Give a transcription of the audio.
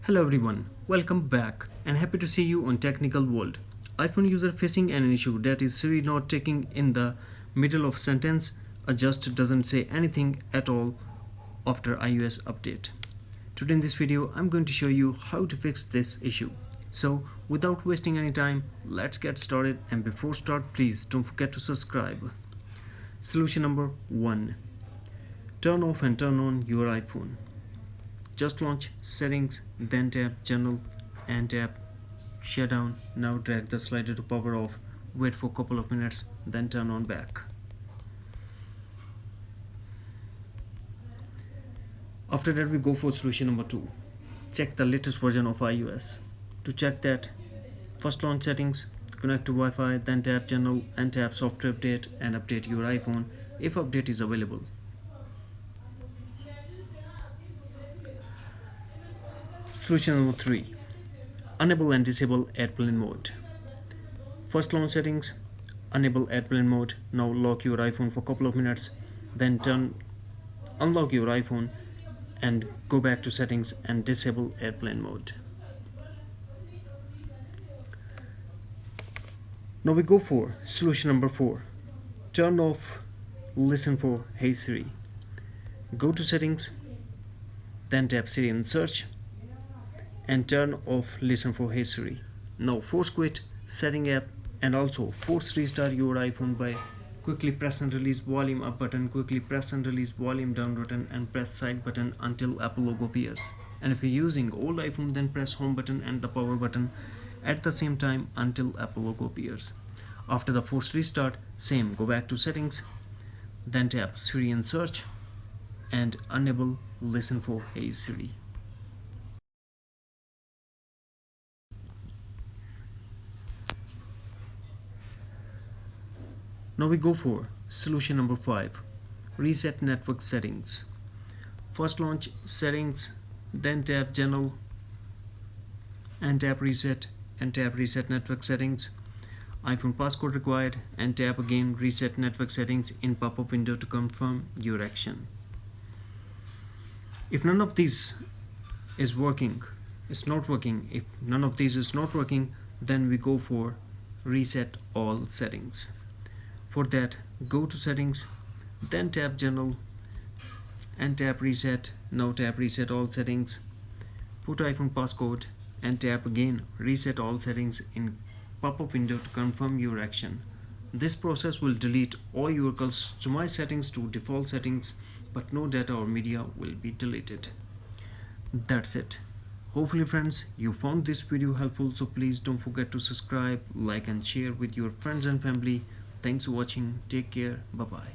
Hello everyone, welcome back and happy to see you on Technical World. iPhone user facing an issue that is Siri not taking in the middle of sentence or just doesn't say anything at all after iOS update. Today in this video I'm going to show you how to fix this issue. So without wasting any time, let's get started, and before start please don't forget to subscribe. Solution number 1. Turn off and turn on your iPhone. Just launch settings, then tap general and tap shutdown. Now drag the slider to power off, wait for a couple of minutes, then turn on back. After that we go for solution number 2. Check the latest version of iOS. To check that, first launch settings, connect to Wi-Fi, then tap general and tap software update and update your iPhone if update is available. Solution number 3. Enable and disable airplane mode. First launch settings, enable airplane mode. Now lock your iPhone for a couple of minutes, then unlock your iPhone and go back to settings and disable airplane mode. Now we go for solution number 4. Turn off listen for Hey Siri. Go to settings, then tap Siri in search and turn off listen for Hey Siri. Now force quit setting app and also force restart your iPhone by quickly press and release volume up button, quickly press and release volume down button, and press side button until Apple logo appears. And if you're using old iPhone, then press home button and the power button at the same time until Apple logo appears. After the force restart, same, go back to settings, then tap Siri in search and enable listen for Hey Siri. Now we go for solution number 5. Reset network settings. First launch settings, then tap general and tap reset network settings. iPhone passcode required and tap again reset network settings in pop-up window to confirm your action. If none of these is working, it's not working. If none of these is not working, then we go for reset all settings. For that, go to settings, then tap general and tap reset. Now tap reset all settings, put iPhone passcode and tap again reset all settings in pop-up window to confirm your action. This process will delete all your customized settings to default settings, but no data or media will be deleted. That's it. Hopefully friends, you found this video helpful, so please don't forget to subscribe, like and share with your friends and family. Thanks for watching. Take care. Bye bye.